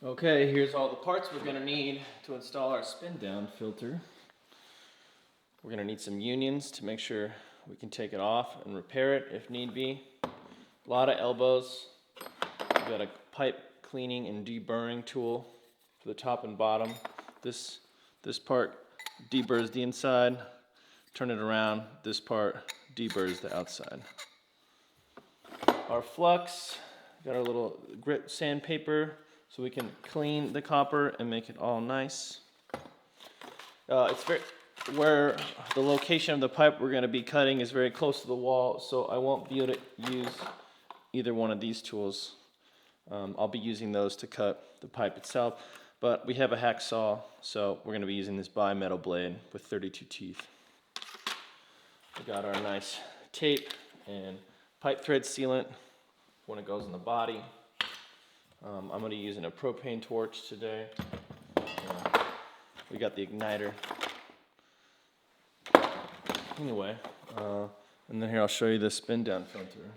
Okay, here's all the parts we're going to need to install our spin down filter. We're going to need some unions to make sure we can take it off and repair it if need be. A lot of elbows. We've got a pipe cleaning and deburring tool for the top and bottom. This part deburrs the inside. Turn it around. This part deburrs the outside. Our flux, got our little grit sandpaper so we can clean the copper and make it all nice. Where the location of the pipe we're going to be cutting is very close to the wall, so I won't be able to use either one of these tools. I'll be using those to cut the pipe itself, but we have a hacksaw, so we're going to be using this bimetal blade with 32 teeth. We got our nice tape and pipe thread sealant when it goes in the body. I'm going to be using a propane torch today. We got the igniter. Anyway, and then here I'll show you the spin down filter.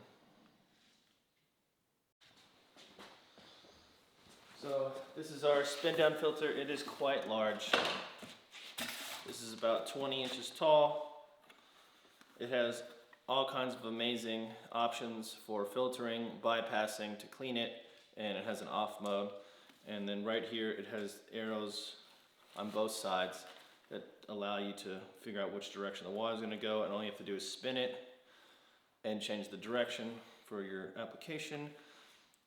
So this is our spin down filter. It is quite large. This is about 20 inches tall. It has all kinds of amazing options for filtering, bypassing to clean it, and it has an off mode. And then right here it has arrows on both sides that allow you to figure out which direction the water is going to go, and all you have to do is spin it and change the direction for your application.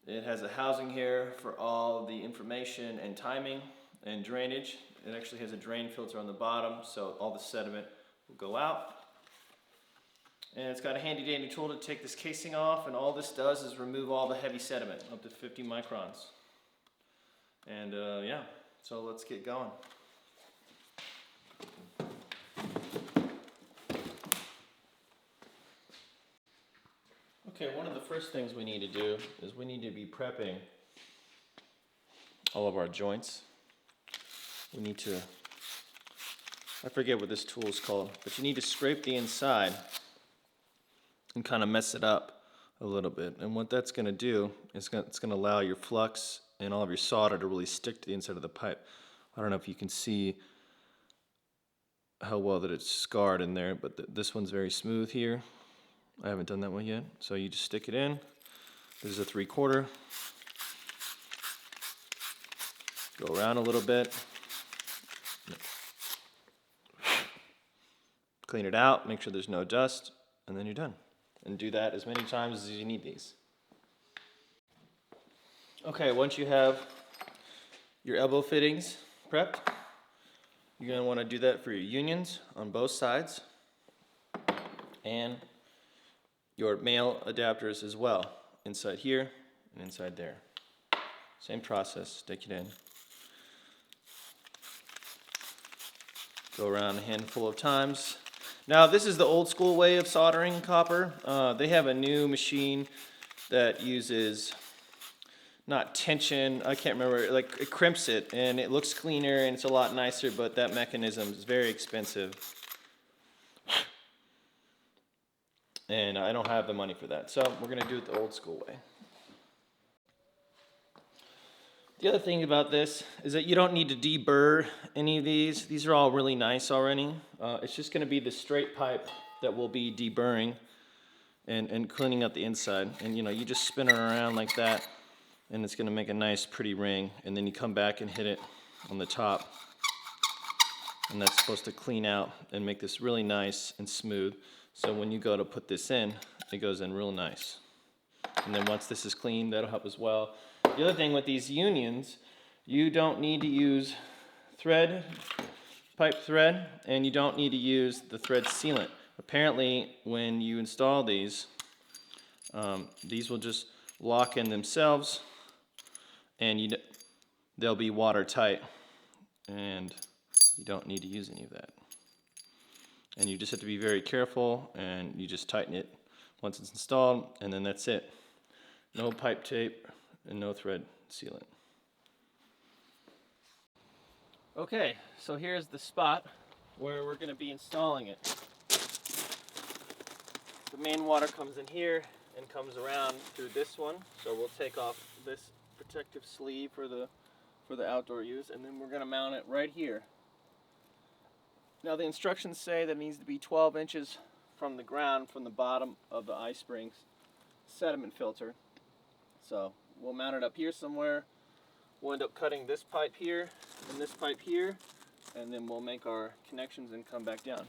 It has a housing here for all the information and timing and drainage. It actually has a drain filter on the bottom, so all the sediment will go out. And it's got a handy dandy tool to take this casing off, and all this does is remove all the heavy sediment, up to 50 microns. And yeah, so let's get going. Okay, one of the first things we need to do is we need to be prepping all of our joints. We need to, I forget what this tool is called, but you need to scrape the inside and kind of mess it up a little bit. And what that's going to do is it's going to allow your flux and all of your solder to really stick to the inside of the pipe. I don't know if you can see how well that it's scarred in there, but this one's very smooth here. I haven't done that one yet. So you just stick it in. This is a 3/4. Go around a little bit. Clean it out, make sure there's no dust, and then you're done. And do that as many times as you need these. Okay, once you have your elbow fittings prepped, you're going to want to do that for your unions on both sides and your male adapters as well, inside here and inside there. Same process, stick it in. Go around a handful of times. Now this is the old school way of soldering copper. They have a new machine that uses not tension, I can't remember, like it crimps it and it looks cleaner and it's a lot nicer, but that mechanism is very expensive. And I don't have the money for that, so we're going to do it the old school way. The other thing about this is that you don't need to deburr any of these. These are all really nice already. It's just going to be the straight pipe that will be deburring and cleaning up the inside. And you just spin it around like that, and it's going to make a nice pretty ring. And then you come back and hit it on the top. And that's supposed to clean out and make this really nice and smooth. So when you go to put this in, it goes in real nice. And then once this is clean, that'll help as well. The other thing with these unions, you don't need to use pipe thread, and you don't need to use the thread sealant. Apparently, when you install these will just lock in themselves, and they'll be watertight, and you don't need to use any of that. And you just have to be very careful, and you just tighten it once it's installed, and then that's it. No pipe tape and no thread sealant. Okay, so here's the spot where we're going to be installing it. The main water comes in here and comes around through this one, so we'll take off this protective sleeve for the for the outdoor use, and then we're going to mount it right here. Now the instructions say that it needs to be 12 inches from the ground, from the bottom of the iSpring sediment filter. So we'll mount it up here somewhere. We'll end up cutting this pipe here and this pipe here, and then we'll make our connections and come back down.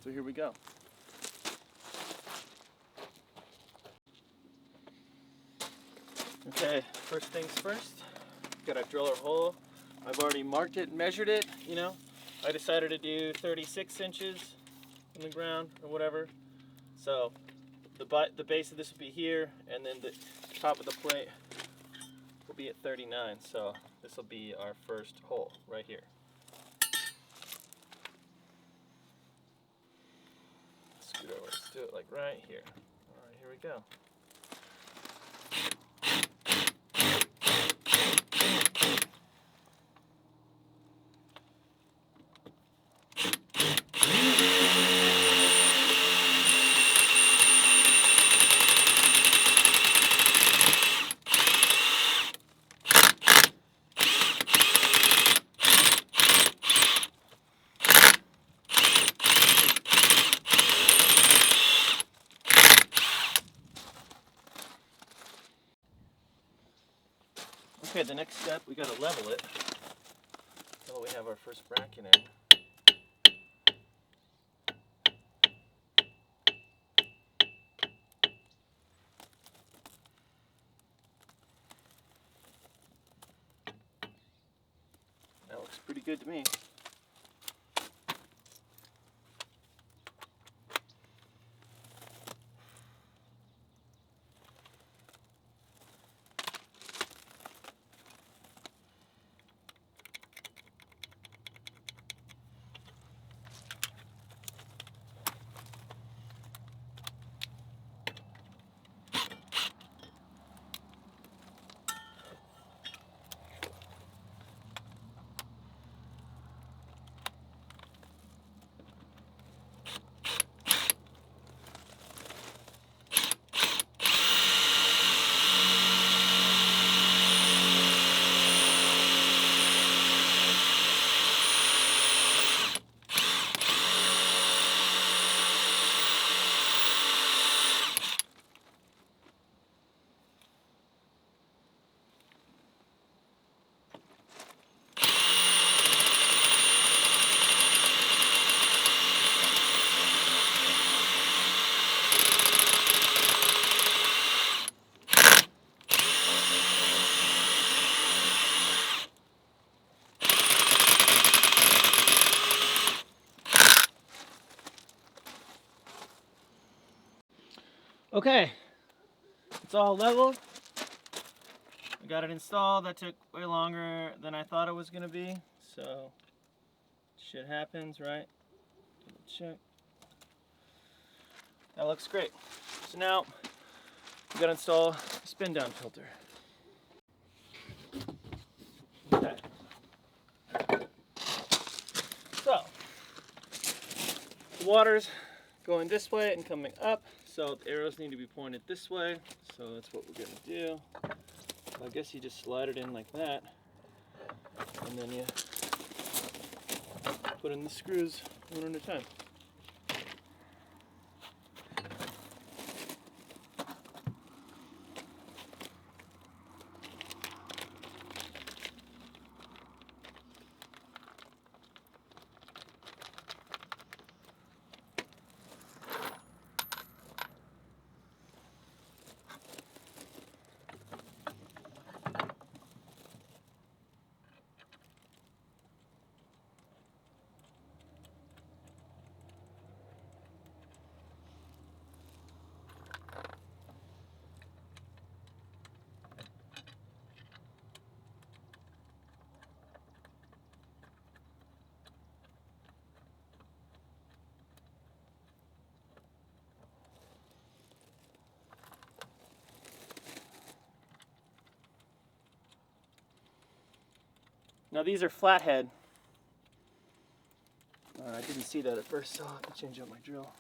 So here we go. Okay, first things first, gotta drill our hole. I've already marked it and measured it, you know. I decided to do 36 inches in the ground or whatever. So the base of this will be here, and then the top of the plate will be at 39. So this will be our first hole right here. Scoot over, let's do it like right here. All right, here we go. Okay, the next step, we gotta level it until we have our first bracket in. That looks pretty good to me. Okay, it's all leveled. I got it installed. That took way longer than I thought it was going to be. So, shit happens, right? Double check. That looks great. So now, we got to install a spin down filter. Okay. So, the water's going this way and coming up. So the arrows need to be pointed this way, so that's what we're going to do. I guess you just slide it in like that, and then you put in the screws one at a time. Now these are flathead. I didn't see that at first, so I'll have to change out my drill.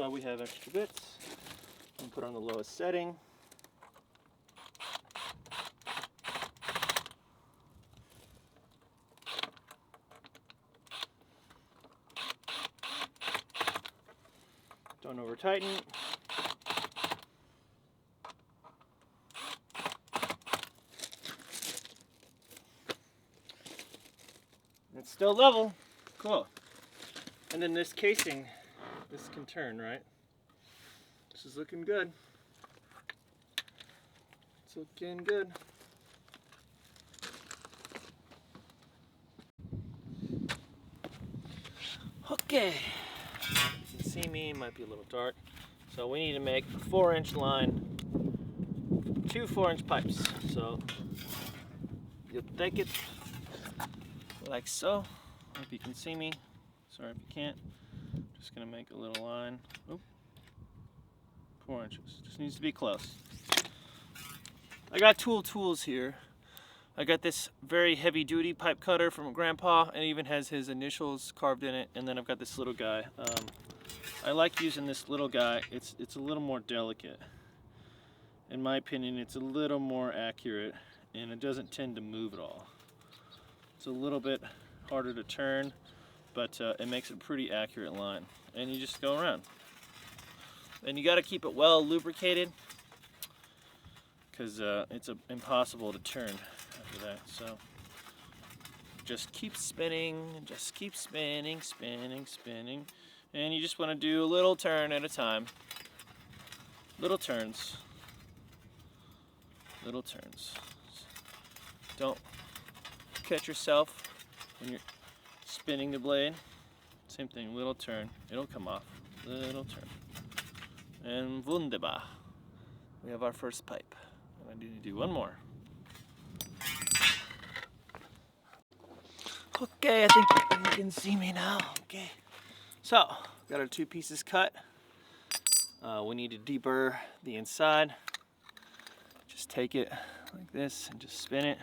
why we have extra bits. And put on the lowest setting. Don't over tighten. It's still level. Cool. And then this casing, this can turn, right? This is looking good. It's looking good. Okay. You can see me, it might be a little dark. So we need to make a 4-inch line, 2 4-inch pipes. So you'll take it like so. Hope you can see me. Sorry if you can't. Just gonna make a little line. Oop. 4 inches. Just needs to be close. I got tools here. I got this very heavy duty pipe cutter from Grandpa, and it even has his initials carved in it. And then I've got this little guy. I like using this little guy. It's a little more delicate. In my opinion, it's a little more accurate, and it doesn't tend to move at all. It's a little bit harder to turn, but it makes a pretty accurate line. And you just go around. And you got to keep it well lubricated, because it's impossible to turn after that. So just keep spinning, spinning. And you just want to do a little turn at a time. Little turns. Don't catch yourself when you're spinning the blade. Same thing, little turn. It'll come off. Little turn. And wunderbar. We have our first pipe. I need to do one more. Okay, I think you can see me now. Okay. So, got our 2 pieces cut. We need to deburr the inside. Just take it like this and just spin it.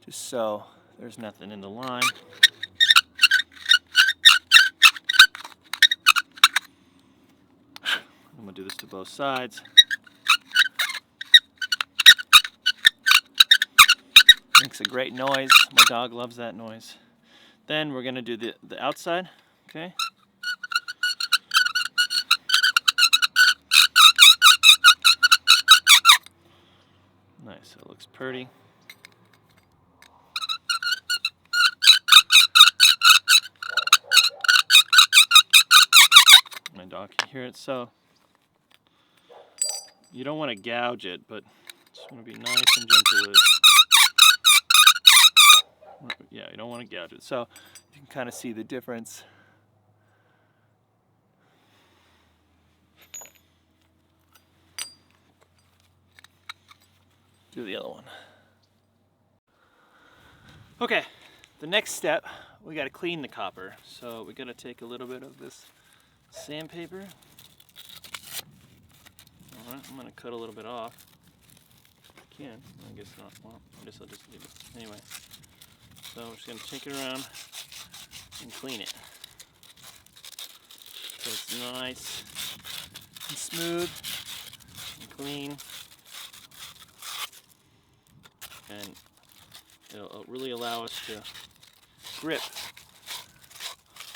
Just so there's nothing in the line. I'm gonna do this to both sides. Makes a great noise. My dog loves that noise. Then we're gonna do the outside, okay? Nice, it looks pretty. My dog can hear it, so you don't want to gouge it, but just want to be nice and gentle with it. Yeah, you don't want to gouge it. So you can kind of see the difference. Do the other one. Okay, the next step, we got to clean the copper. So we got to take a little bit of this sandpaper. All right, I'm going to cut a little bit off. I can, I guess not. Well, I guess I'll just leave it. Anyway, so I'm just going to take it around and clean it. So it's nice and smooth and clean. And it'll really allow us to grip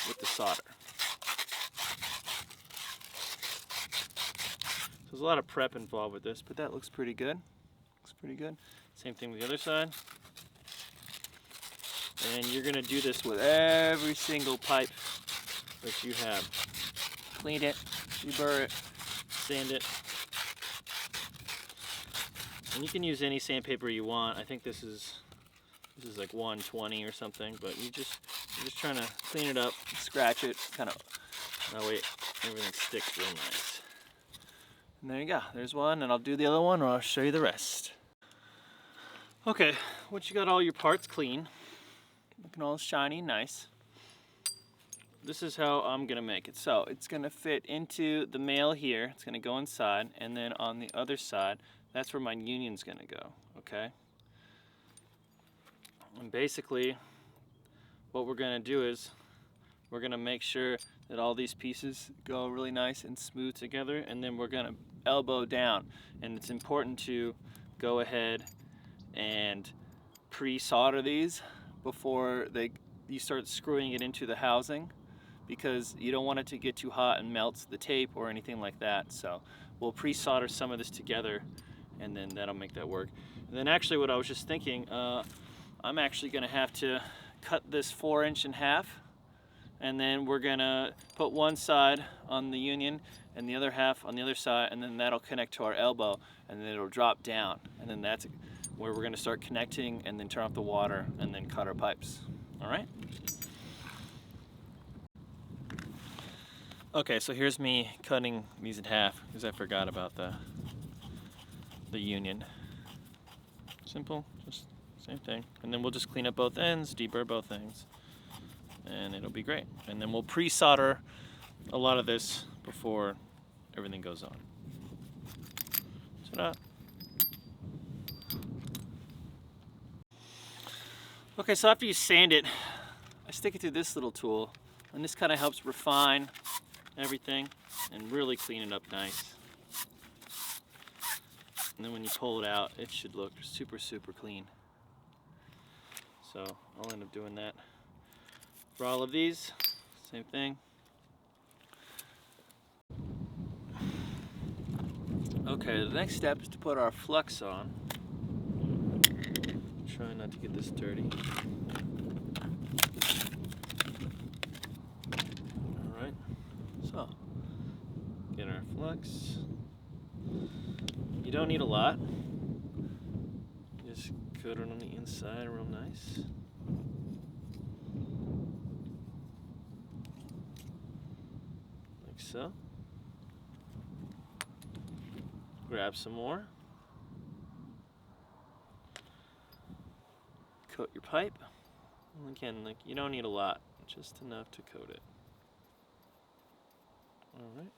with the solder. So there's a lot of prep involved with this, but that looks pretty good. Looks pretty good. Same thing with the other side. And you're going to do this with every single pipe that you have. Clean it, deburr it, sand it. And you can use any sandpaper you want. I think this is like 120 or something, but you're just trying to clean it up, scratch it, kind of, that way everything sticks real nice. And there you go, there's one, and I'll do the other one, or I'll show you the rest. Okay, once you got all your parts clean, looking all shiny, nice, this is how I'm gonna make it. So it's gonna fit into the male here, it's gonna go inside, and then on the other side, that's where my union's gonna go, okay? And basically, what we're gonna do is we're gonna make sure that all these pieces go really nice and smooth together, and then we're gonna elbow down. And it's important to go ahead and pre-solder these before you start screwing it into the housing, because you don't want it to get too hot and melt the tape or anything like that. So we'll pre-solder some of this together, and then that'll make that work. And then actually what I was just thinking, I'm actually gonna have to cut this 4" in half, and then we're gonna put one side on the union and the other half on the other side, and then that'll connect to our elbow, and then it'll drop down, and then that's where we're gonna start connecting, and then turn off the water, and then cut our pipes. All right? Okay, so here's me cutting these in half, because I forgot about the union. Simple, just same thing. And then we'll just clean up both ends, deburr both ends, and it'll be great. And then we'll pre-solder a lot of this before everything goes on. Ta-da! Okay, so after you sand it, I stick it through this little tool, and this kind of helps refine everything and really clean it up nice. And then when you pull it out, it should look super, super clean. So I'll end up doing that for all of these. Same thing. Okay, the next step is to put our flux on. Try not to get this dirty. Alright, so get our flux. You don't need a lot. Just coat it on the inside real nice. Like so. Grab some more. Coat your pipe. And again, like, you don't need a lot, just enough to coat it. Alright.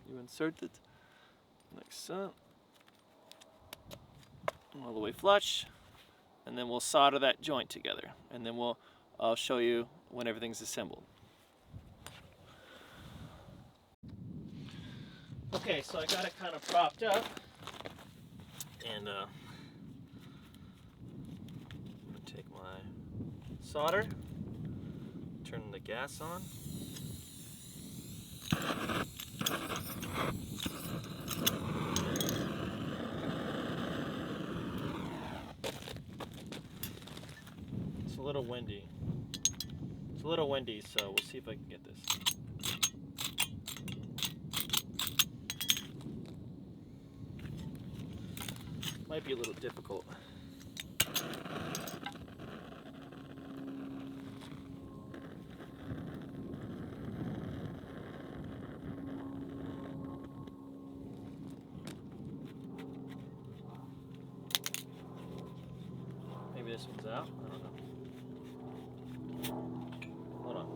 You insert it like so, all the way flush, and then we'll solder that joint together, and then I'll show you when everything's assembled. Okay, so I got it kind of propped up, and I'm gonna take my solder, turn the gas on. It's a little windy. It's a little windy, so we'll see if I can get this. Might be a little difficult. Maybe this one's out. I don't know. Hold on.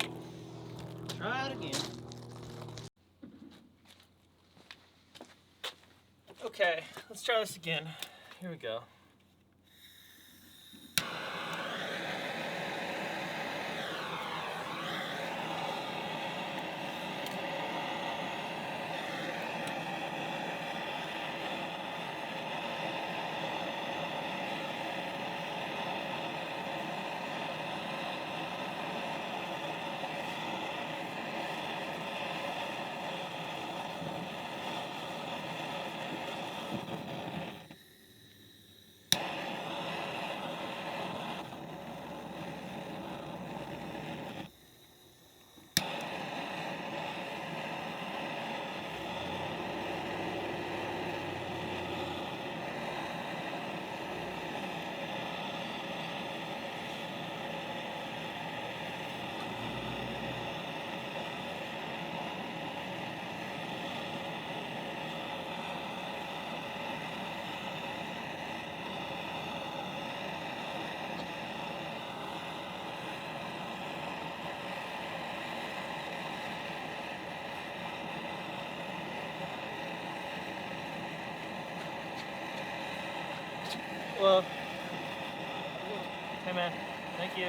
Try it again. Okay, let's try this again. Here we go. Well, Okay, man. Thank you.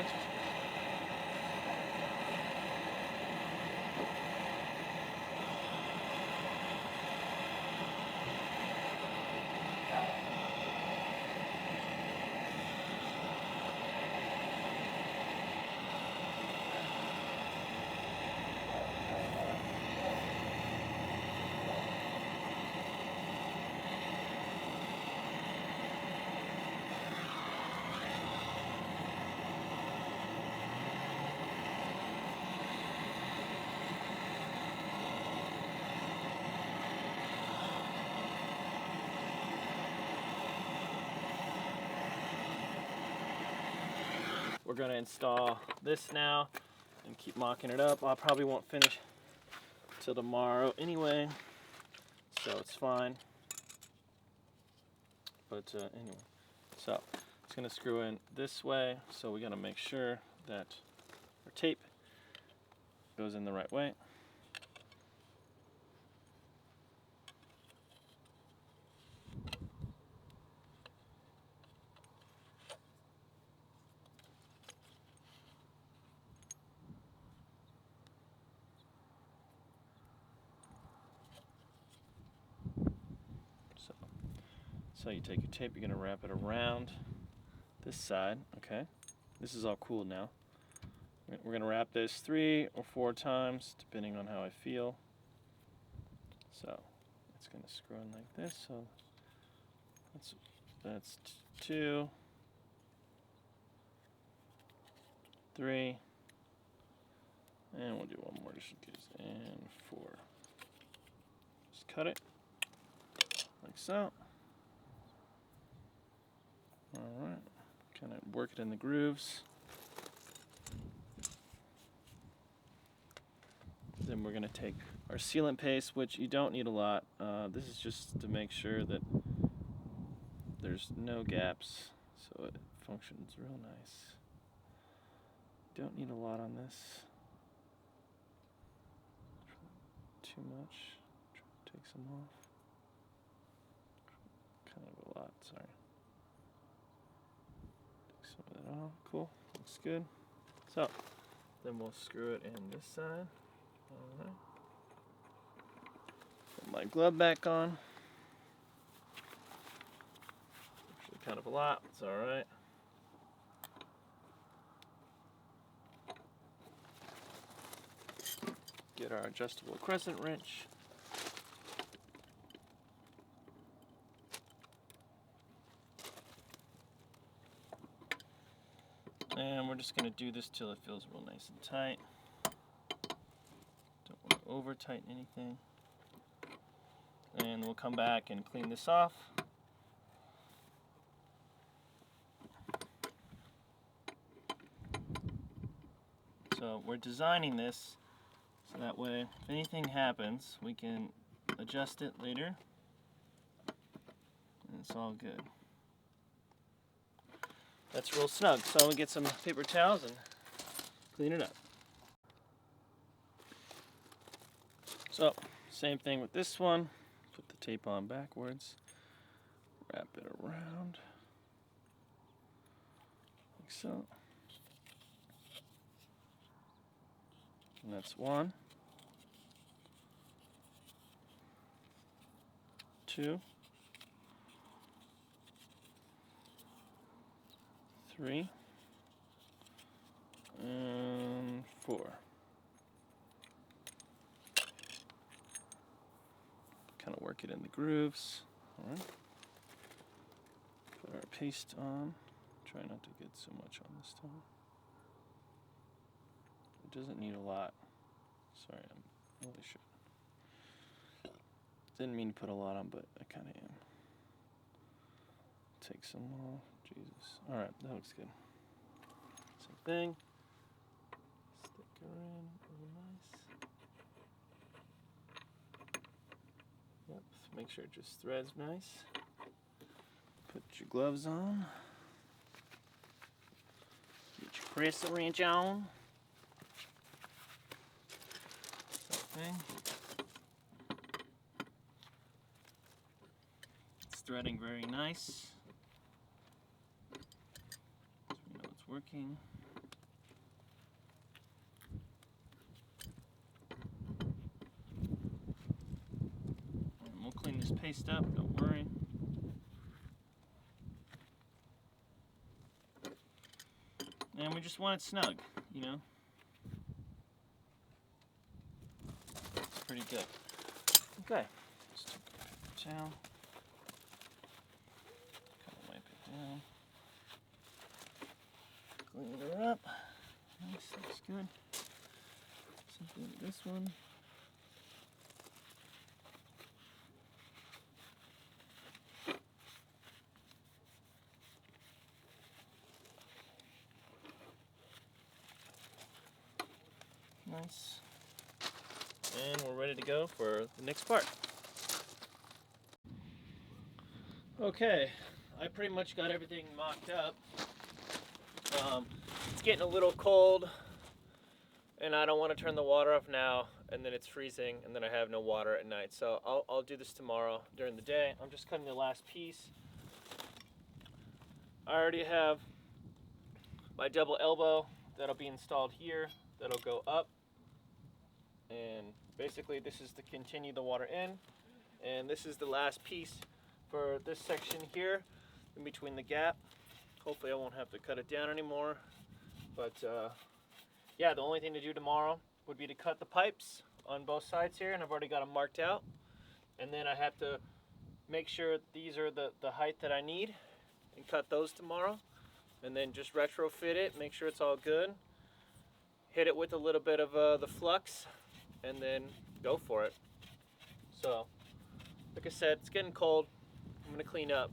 We're gonna install this now and keep mocking it up. I probably won't finish till tomorrow anyway, so it's fine. But anyway, so it's gonna screw in this way, so we gotta make sure that our tape goes in the right way. So you take your tape, you're gonna wrap it around this side, okay? This is all cool now. We're gonna wrap this 3 or 4 times, depending on how I feel. So it's gonna screw in like this, so that's 2, 3, and we'll do one more just in case, and 4. Just cut it, like so. Alright, kind of work it in the grooves. Then we're going to take our sealant paste, which you don't need a lot. This is just to make sure that there's no gaps, so it functions real nice. Don't need a lot on this. Too much. Try to take some off. Kind of a lot, sorry. Some of that off. Cool. Looks good. So then we'll screw it in this side. Alright. Put my glove back on. Actually kind of a lot, it's alright. Get our adjustable crescent wrench. And we're just going to do this till it feels real nice and tight. Don't want to over tighten anything. And we'll come back and clean this off. So we're designing this so that way if anything happens we can adjust it later and it's all good. That's real snug. So we get some paper towels and clean it up. So same thing with this one. Put the tape on backwards. Wrap it around like so. And that's 1, 2, 3, and 4. Kind of work it in the grooves. All right. Put our paste on. Try not to get so much on this time. It doesn't need a lot. Sorry, I really should. Didn't mean to put a lot on, but I kind of am. Take some off. Jesus. All right, that looks good. Same thing. Stick her in real nice. Yep. Make sure it just threads nice. Put your gloves on. Get your crescent wrench on. Same thing. It's threading very nice. So we know it's working. And we'll clean this paste up, don't worry. And we just want it snug, you know? It's pretty good. Okay, let's take a towel. Kind of wipe it down. Clean her up. Nice, looks good. Something like this one. Nice. And we're ready to go for the next part. Okay, I pretty much got everything mocked up. It's getting a little cold, and I don't want to turn the water off now, and then it's freezing, and then I have no water at night. So I'll do this tomorrow during the day. I'm just cutting the last piece. I already have my double elbow that'll be installed here. That'll go up, and basically this is to continue the water in, and this is the last piece for this section here in between the gap. Hopefully I won't have to cut it down anymore, but yeah, the only thing to do tomorrow would be to cut the pipes on both sides here, and I've already got them marked out, and then I have to make sure these are the height that I need and cut those tomorrow, and then just retrofit it, make sure it's all good, hit it with a little bit of the flux, and then go for it. So like I said, it's getting cold. I'm gonna clean up,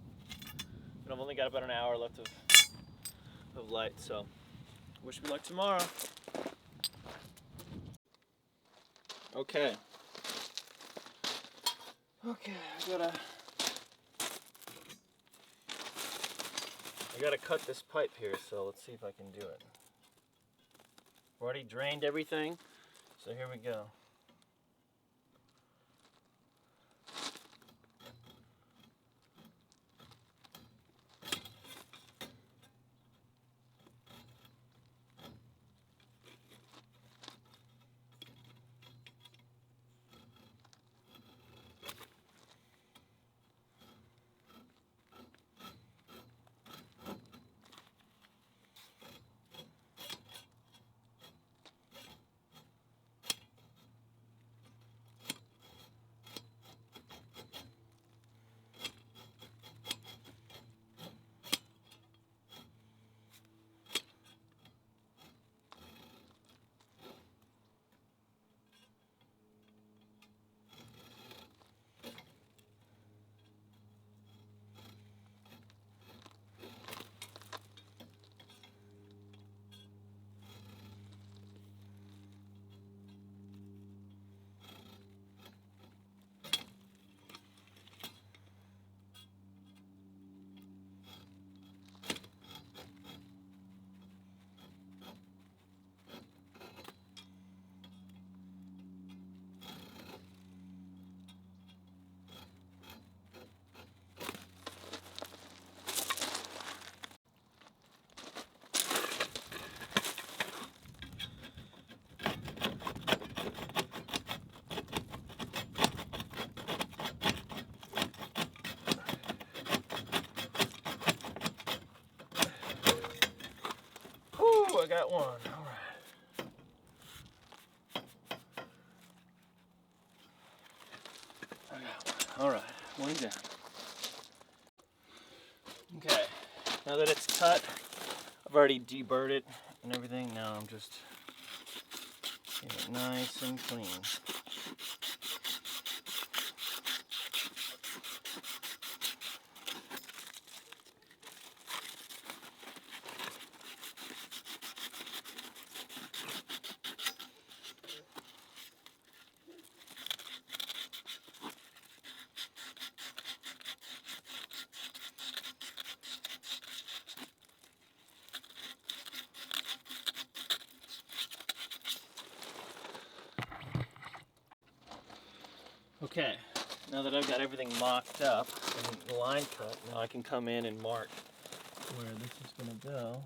and I've only got about an hour left of light, so wish me luck tomorrow. Okay, I gotta cut this pipe here, so let's see if I can do it. I've already drained everything, so here we go. I got one. All right. I got one. All right, one down. Okay, now that it's cut, I've already deburred it and everything. Now I'm just getting it nice and clean. Okay, now that I've got everything mocked up and the line cut, now I can come in and mark where this is going to go.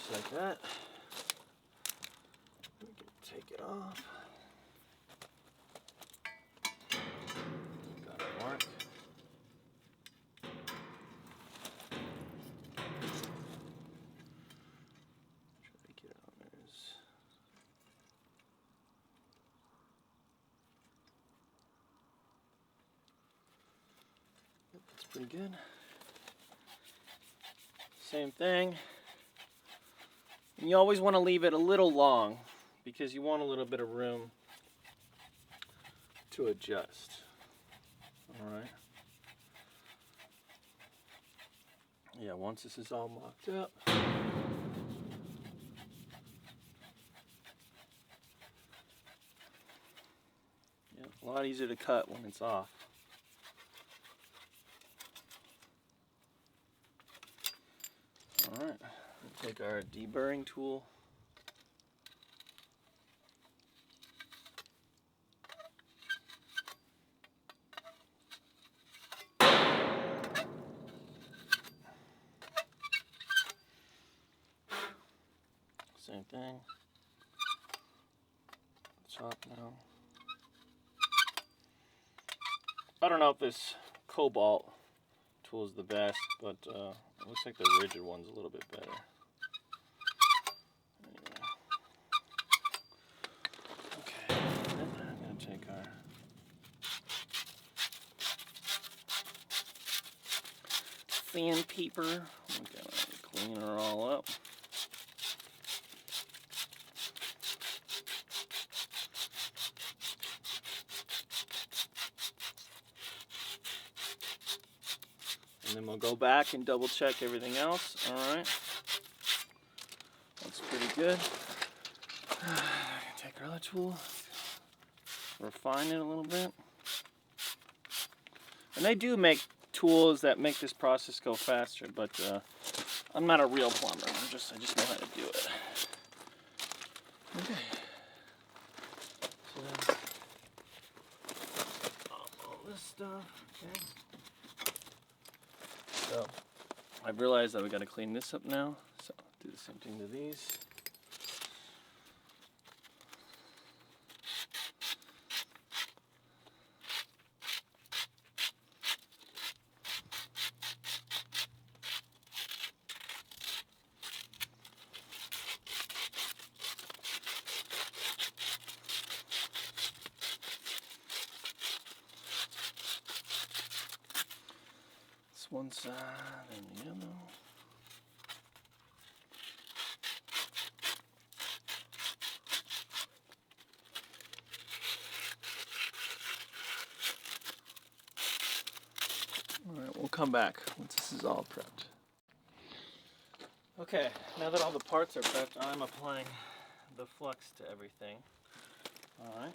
Just like that. We can take it off. Got a mark. Try to get it on there. Yep, that's pretty good. Same thing. And you always want to leave it a little long because you want a little bit of room to adjust. Alright. Yeah, once this is all mocked up, yeah, a lot easier to cut when it's off. Alright, we'll take our deburring tool. Same thing. Chop now. I don't know if this cobalt tool is the best, but it looks like the rigid one's a little bit better. Anyway. Okay, I'm gonna take our sandpaper. We're gonna clean her all up. And then we'll go back and double check everything else. Alright. Looks pretty good. Take our other tool. Refine it a little bit. And they do make tools that make this process go faster, but I'm not a real plumber. I just know how to do it. Okay. So that's all this stuff. Okay. So I've realized that we got to clean this up now. So do the same thing to these. One side and the other. Alright, we'll come back once this is all prepped. Okay, now that all the parts are prepped, I'm applying the flux to everything. Alright.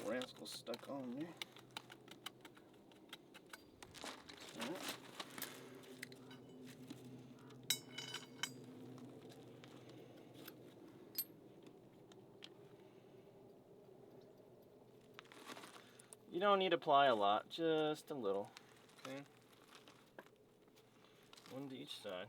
Rascal stuck on me. Right. You don't need to apply a lot, just a little. Okay. One to each side.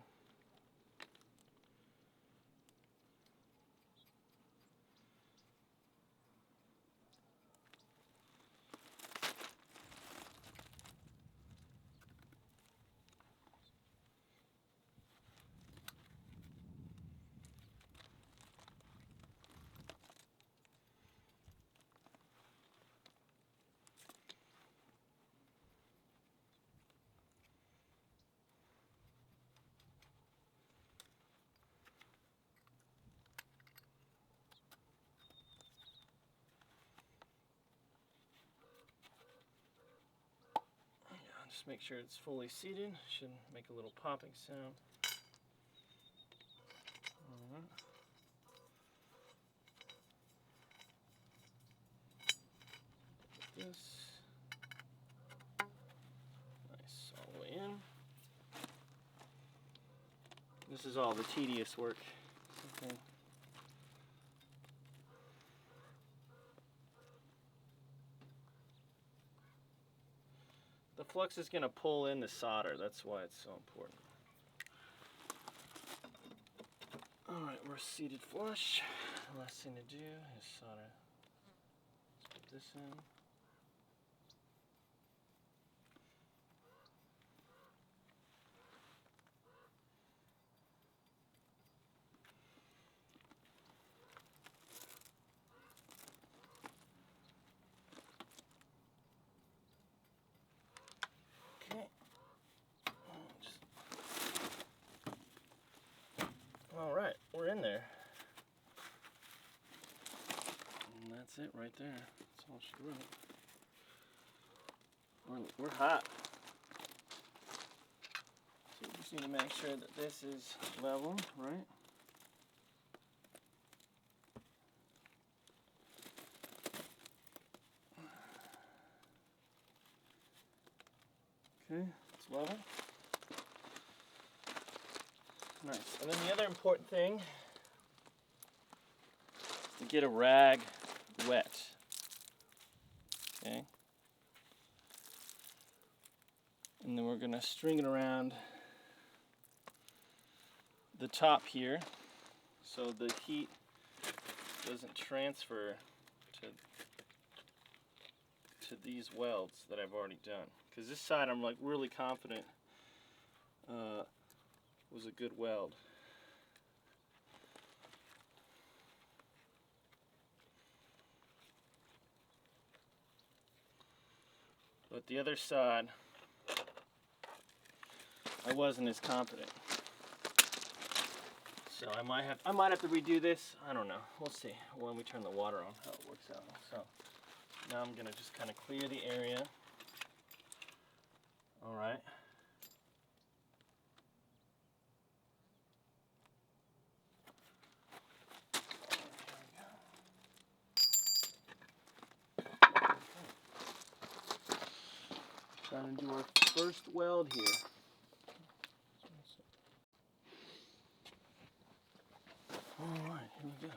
Just make sure it's fully seated. Should make a little popping sound. Alright. This. Nice, all the way in. This is all the tedious work. Okay. The flux is going to pull in the solder. That's why it's so important. Alright, we're seated flush. The last thing to do is solder. Let's put this in. Alright, we're in there. And that's it right there. That's all she wrote. We're hot. So we just need to make sure that this is level, right? Okay, it's level. Nice. And then the other important thing is to get a rag wet. Okay. And then we're going to string it around the top here so the heat doesn't transfer to these welds that I've already done. Because this side I'm like really confident was a good weld. But the other side, I wasn't as confident. So I might have to redo this. I don't know. We'll see when we turn the water on how it works out. So now I'm gonna just kind of clear the area. All right. Trying to do our first weld here. All right, here we go.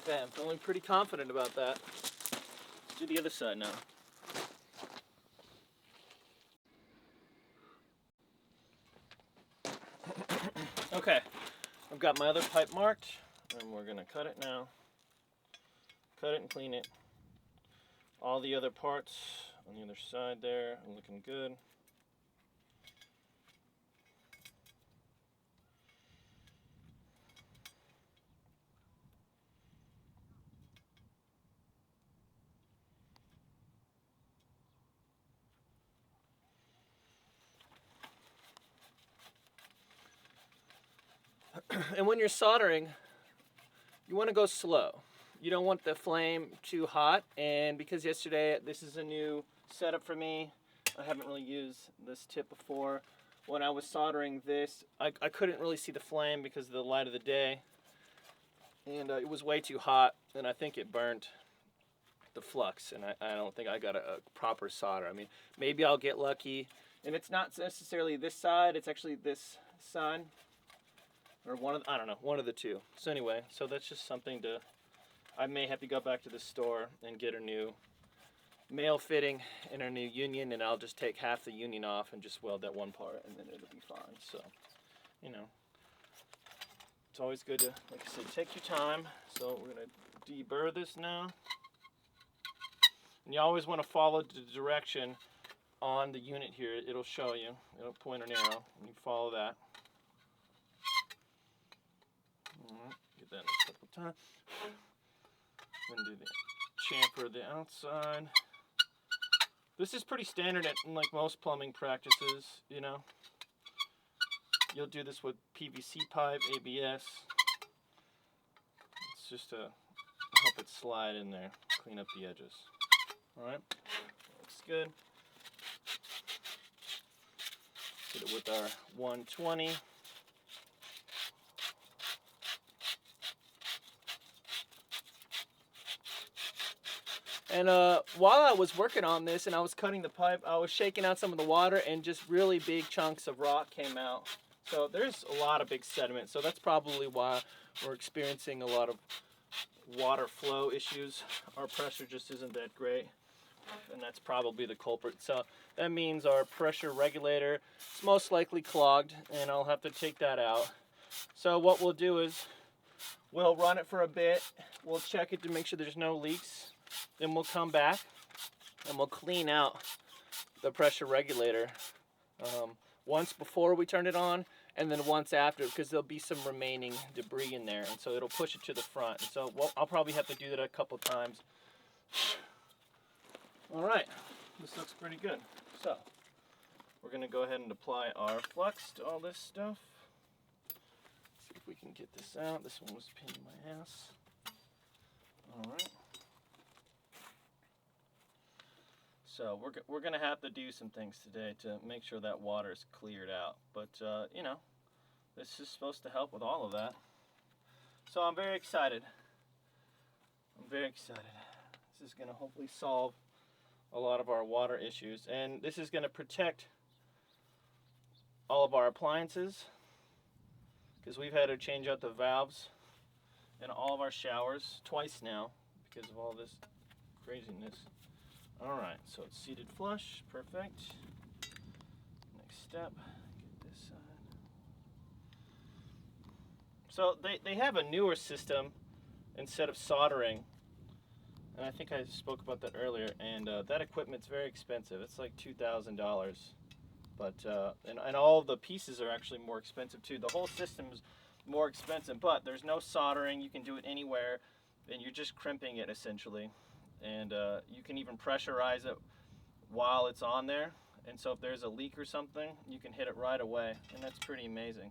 Okay, I'm feeling pretty confident about that. Let's do the other side now. Okay, I've got my other pipe marked, and we're gonna cut it now. Cut it and clean it. All the other parts on the other side there are looking good. And when you're soldering, you want to go slow. You don't want the flame too hot, and because yesterday, this is a new setup for me, I haven't really used this tip before. When I was soldering this, I couldn't really see the flame because of the light of the day, and it was way too hot, and I think it burnt the flux, and I don't think I got a proper solder. I mean, maybe I'll get lucky, and it's not necessarily this side, it's actually this side. Or I don't know, one of the two. So anyway, so that's just something I may have to go back to the store and get a new male fitting and a new union, and I'll just take half the union off and just weld that one part, and then it'll be fine. So, you know, it's always good to, like I said, take your time. So we're gonna deburr this now. And you always want to follow the direction on the unit here. It'll show you, it'll point an arrow, and you follow that. Get that in a couple times. Then do the chamfer the outside. This is pretty standard in like most plumbing practices, you know. You'll do this with PVC pipe, ABS. It's just to help it slide in there, clean up the edges. Alright, looks good. Hit it with our 120. And while I was working on this and I was cutting the pipe, I was shaking out some of the water, and just really big chunks of rock came out. So there's a lot of big sediment. So that's probably why we're experiencing a lot of water flow issues. Our pressure just isn't that great, and that's probably the culprit. So that means our pressure regulator is most likely clogged, and I'll have to take that out. So what we'll do is we'll run it for a bit. We'll check it to make sure there's no leaks. Then we'll come back and we'll clean out the pressure regulator once before we turn it on, and then once after, because there'll be some remaining debris in there, and so it'll push it to the front. And so I'll probably have to do that a couple times. All right, this looks pretty good. So we're going to go ahead and apply our flux to all this stuff. See if we can get this out. This one was pinned my ass. All right. So we're going to have to do some things today to make sure that water is cleared out. But, you know, this is supposed to help with all of that. So I'm very excited. I'm very excited. This is going to hopefully solve a lot of our water issues. And this is going to protect all of our appliances, because we've had to change out the valves in all of our showers twice now because of all this craziness. Alright, so it's seated flush, perfect. Next step, get this side. So they have a newer system instead of soldering, and I think I spoke about that earlier, and that equipment's very expensive. It's like $2,000, but and all of the pieces are actually more expensive too. The whole system's more expensive, but there's no soldering. You can do it anywhere, and you're just crimping it essentially. And you can even pressurize it while it's on there, and so if there's a leak or something, you can hit it right away, and that's pretty amazing.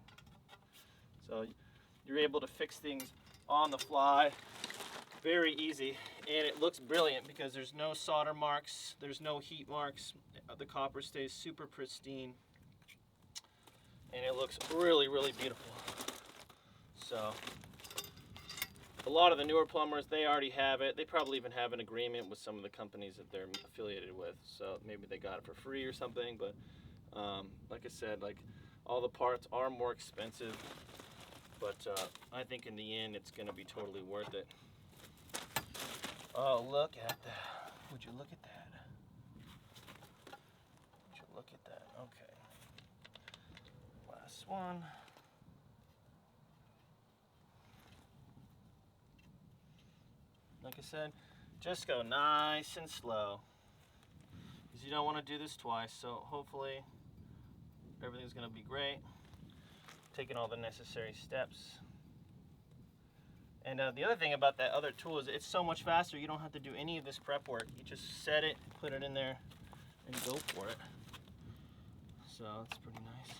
So you're able to fix things on the fly, very easy, and it looks brilliant because there's no solder marks, there's no heat marks, the copper stays super pristine, and it looks really, really beautiful. So a lot of the newer plumbers, they already have it. They probably even have an agreement with some of the companies that they're affiliated with. So maybe they got it for free or something. But like I said, like all the parts are more expensive. But I think in the end, it's going to be totally worth it. Oh, look at that. Would you look at that? Would you look at that? Okay. Last one. Like I said, just go nice and slow, because you don't want to do this twice. So hopefully everything's going to be great. Taking all the necessary steps. And the other thing about that other tool is it's so much faster. You don't have to do any of this prep work. You just set it, put it in there, and go for it. So it's pretty nice.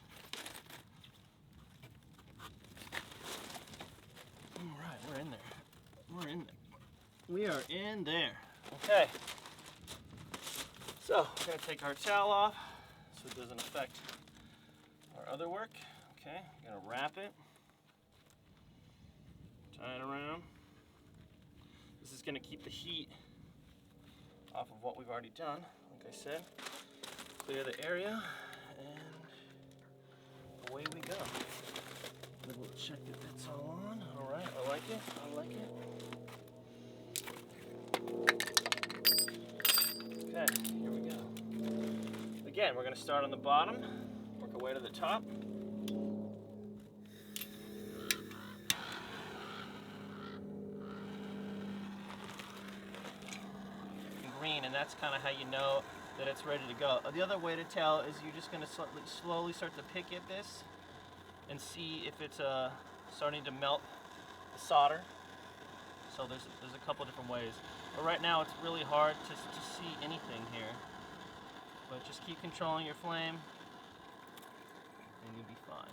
All right, we're in there. We're in there. We are in there. Okay. So we're gonna take our towel off so it doesn't affect our other work. Okay, I'm gonna wrap it, tie it around. This is gonna keep the heat off of what we've already done. Like I said, clear the area, and away we go. We'll check that that's all on. All right, I like it. I like it. Okay, here we go. Again, we're going to start on the bottom, work our way to the top. Green, and that's kind of how you know that it's ready to go. The other way to tell is you're just going to slowly start to pick at this and see if it's starting to melt the solder. So there's a couple different ways. But right now it's really hard to see anything here. But just keep controlling your flame and you'll be fine.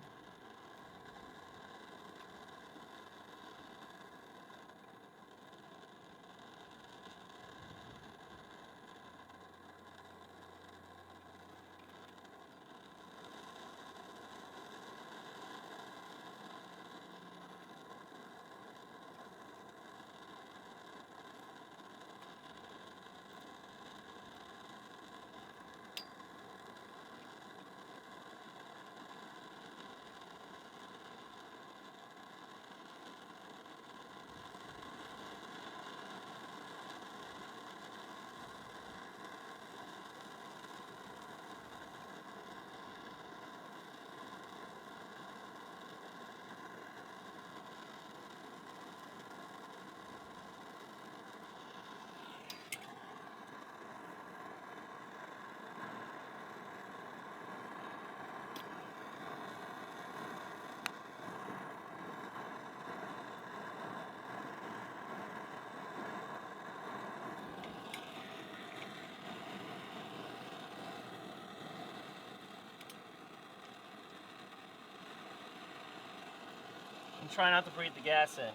And try not to breathe the gas in.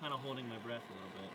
Kind of holding my breath a little bit.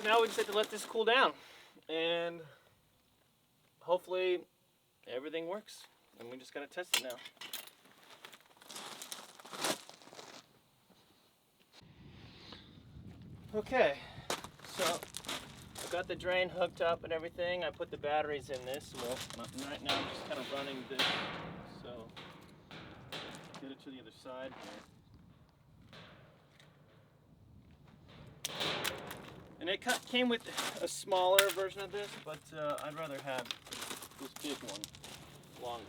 So now we just have to let this cool down, and hopefully everything works. And we just gotta test it now. Okay, so I've got the drain hooked up and everything. I put the batteries in this. Well, right now I'm just kind of running this. So get it to the other side here. And it came with a smaller version of this, but I'd rather have this big one, longer.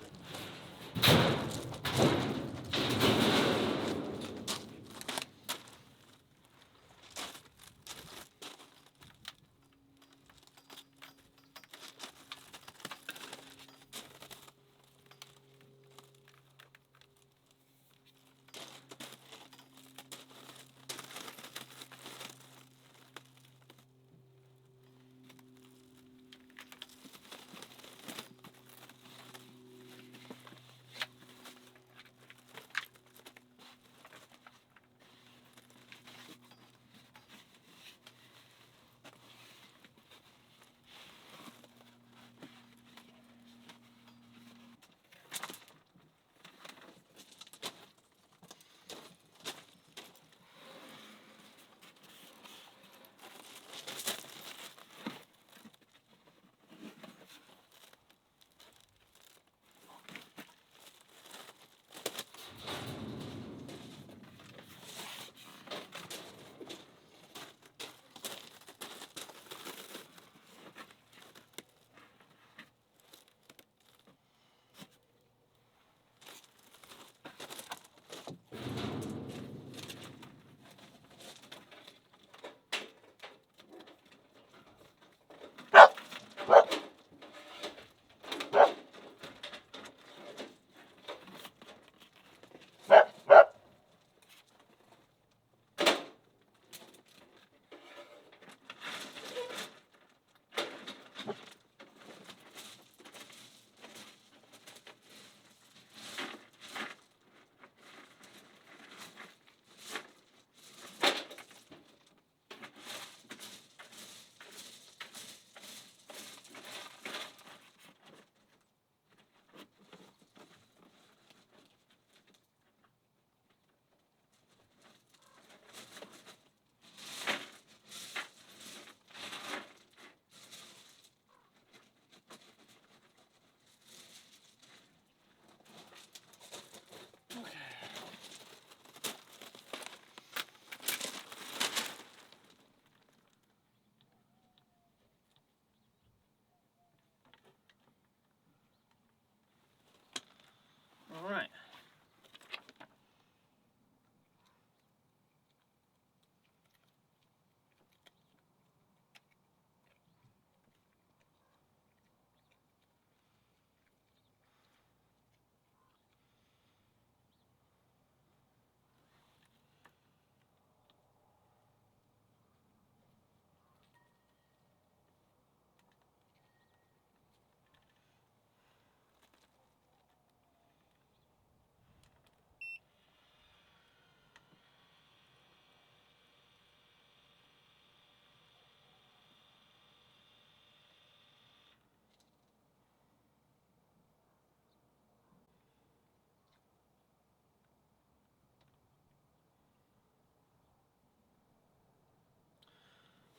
All right.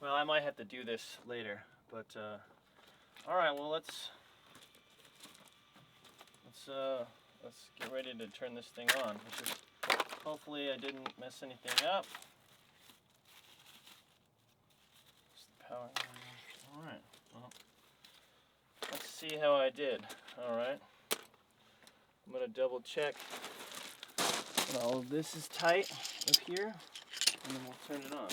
Well, I might have to do this later, but all right. Well, let's get ready to turn this thing on. Hopefully, I didn't mess anything up. Just the power. All right. Well, let's see how I did. All right. I'm gonna double check that all of this is tight up here, and then we'll turn it on.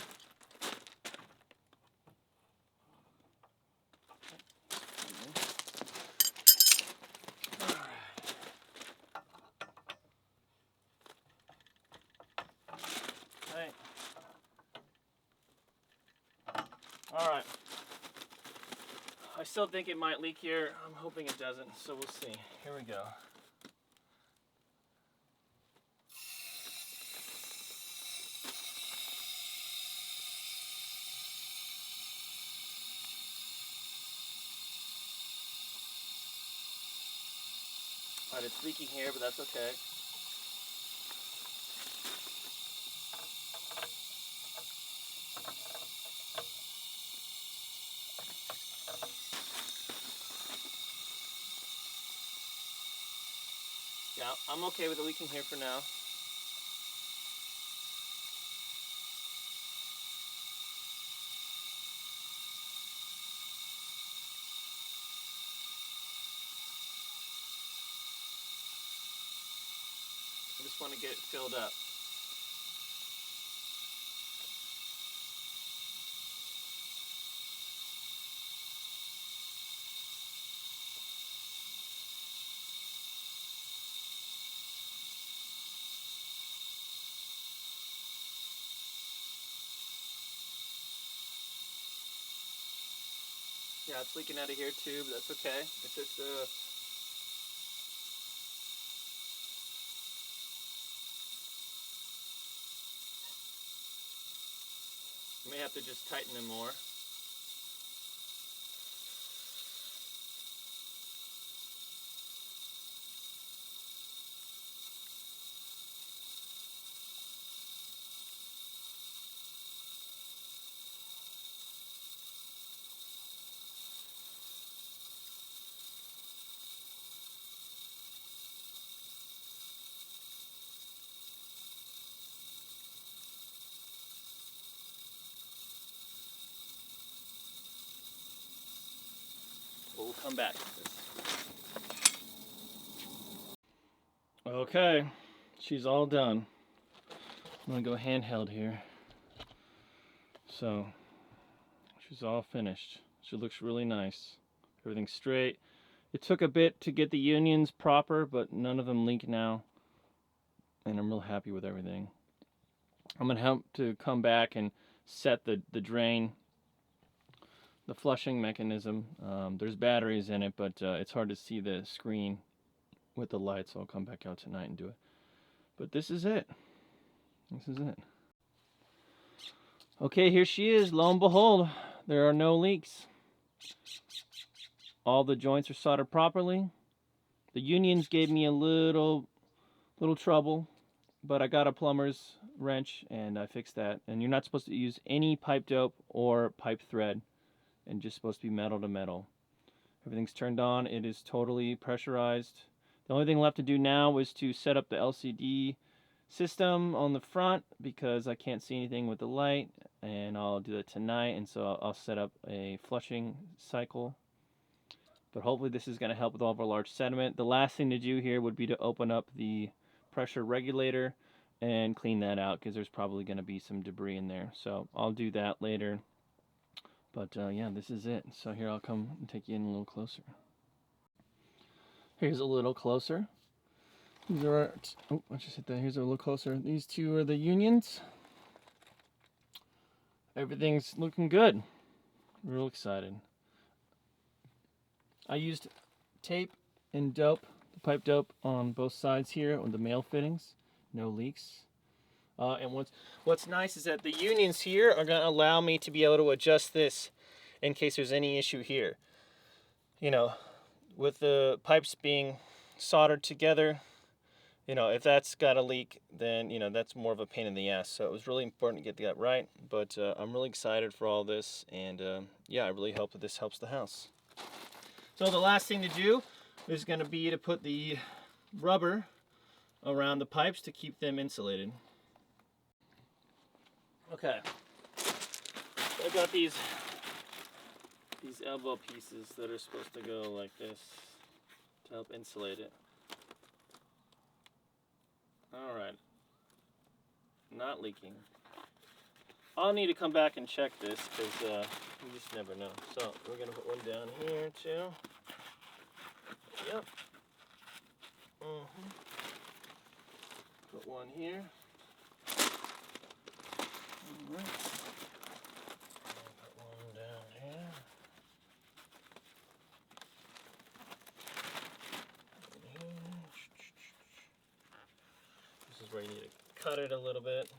Alright. I still think it might leak here. I'm hoping it doesn't, so we'll see. Here we go. Alright, it's leaking here, but that's okay. Yeah, I'm okay with it leaking here for now. I just want to get it filled up. Yeah, it's leaking out of here too, but that's okay. It's just may have to just tighten them more. But we'll come back to this. Okay, she's all done. I'm gonna go handheld here. So, she's all finished. She looks really nice. Everything's straight. It took a bit to get the unions proper, but none of them leak now. And I'm real happy with everything. I'm gonna have to come back and set the drain, the flushing mechanism. There's batteries in it, but it's hard to see the screen with the light, so I'll come back out tonight and do it. But this is it. This is it. Okay, here she is. Lo and behold, there are no leaks. All the joints are soldered properly. The unions gave me a little trouble, but I got a plumber's wrench and I fixed that. And you're not supposed to use any pipe dope or pipe thread, and just supposed to be metal to metal. Everything's turned on. It is totally pressurized. The only thing left to do now is to set up the LCD system on the front, because I can't see anything with the light, and I'll do that tonight. And so I'll set up a flushing cycle. But hopefully this is going to help with all of our large sediment. The last thing to do here would be to open up the pressure regulator and clean that out, because there's probably going to be some debris in there. So I'll do that later. But yeah, this is it. So here, I'll come and take you in a little closer. Here's a little closer. These are our, oh, I just hit that. Here's a little closer. These two are the unions. Everything's looking good. Real excited. I used tape and dope, the pipe dope, on both sides here on the male fittings. No leaks. And what's nice is that the unions here are going to allow me to be able to adjust this in case there's any issue here. You know, with the pipes being soldered together, you know, if that's got a leak, then, you know, that's more of a pain in the ass. So it was really important to get that right. But I'm really excited for all this. And yeah, I really hope that this helps the house. So the last thing to do is going to be to put the rubber around the pipes to keep them insulated. Okay, so I've got these elbow pieces that are supposed to go like this to help insulate it. All right, not leaking. I'll need to come back and check this, because you just never know. So we're gonna put one down here too. Yep. Put one here. All right. Put one down here. This is where you need to cut it a little bit.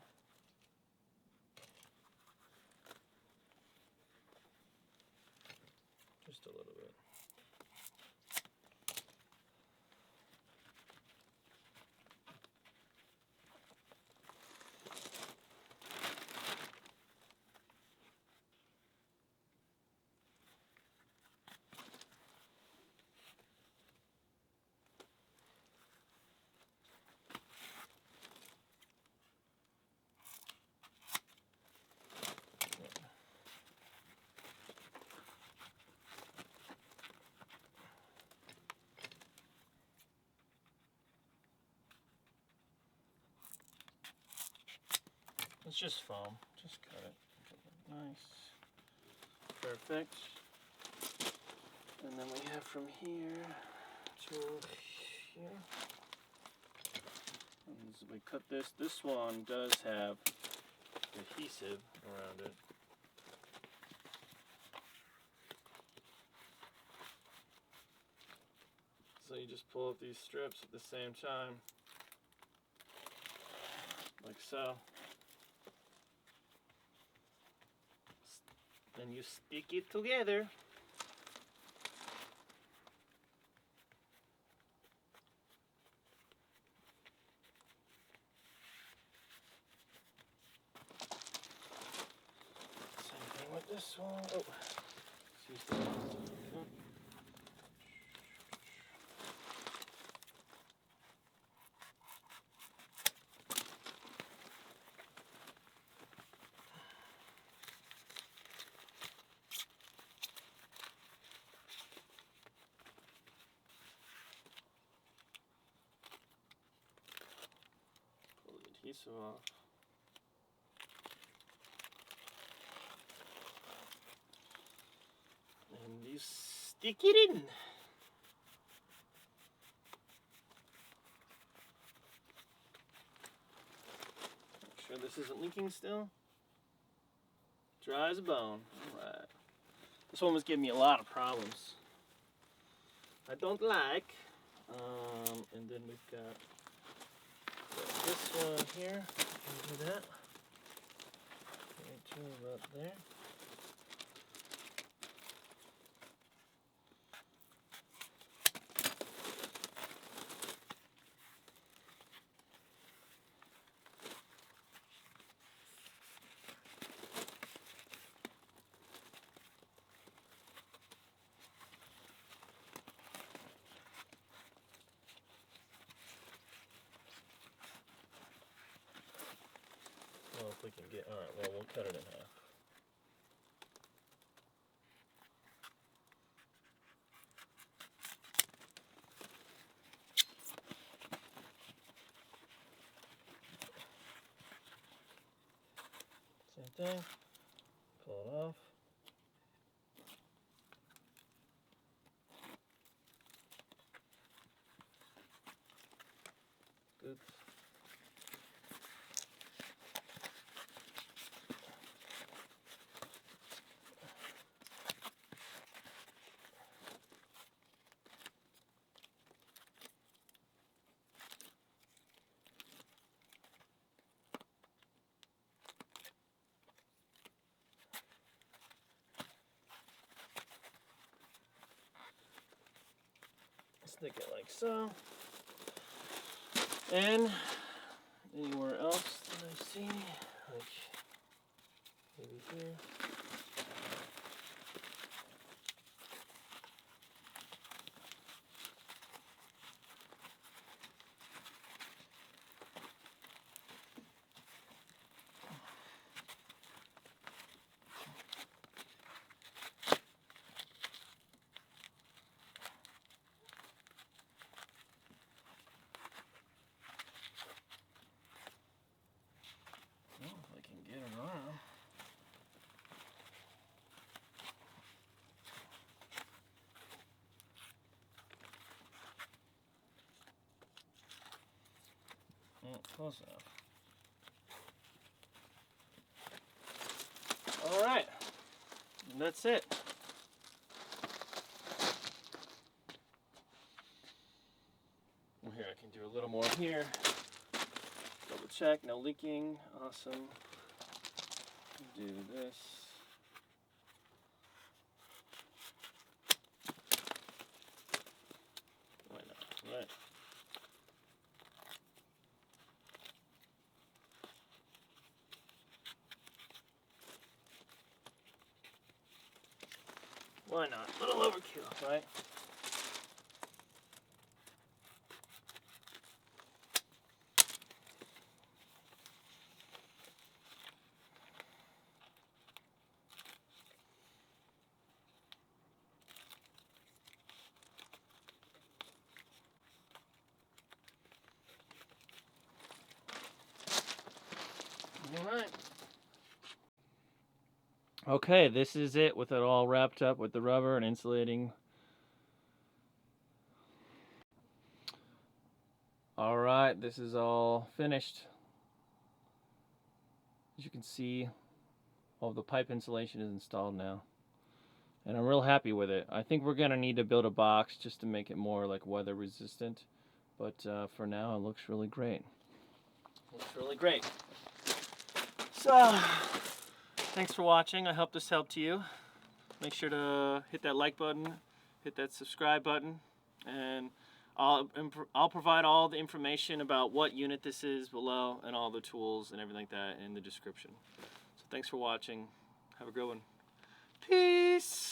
Just a little bit. It's just foam. Just cut it. Nice. Perfect. And then we have from here to here. And as we cut this one does have adhesive around it. So you just pull up these strips at the same time, like so. Then you stick it together. Same thing with this one. Oh, excuse me. Pull the adhesive off. And you stick it in. Make sure this isn't leaking still. Dry as a bone. Alright. This one was giving me a lot of problems. I don't like. And then we've got this one here. Can do that. Okay, two about there. Well, if we can get, alright, well, we'll cut it in half. Same thing, pull it off. Good. Stick it like so. And anywhere else that I see, like maybe here. Close enough. All right, and that's it. Well, here I can do a little more here. Double check, no leaking. Awesome. Do this. Why not? Right. Why not? A little overkill, right? All right. Okay, this is it with it all wrapped up with the rubber and insulating. All right, this is all finished. As you can see, all the pipe insulation is installed now. And I'm real happy with it. I think we're gonna need to build a box just to make it more like weather resistant. But for now, it looks really great. Looks really great. So, thanks for watching. I hope this helped you. Make sure to hit that like button, hit that subscribe button, and I'll provide all the information about what unit this is below and all the tools and everything like that in the description. So thanks for watching. Have a good one. Peace.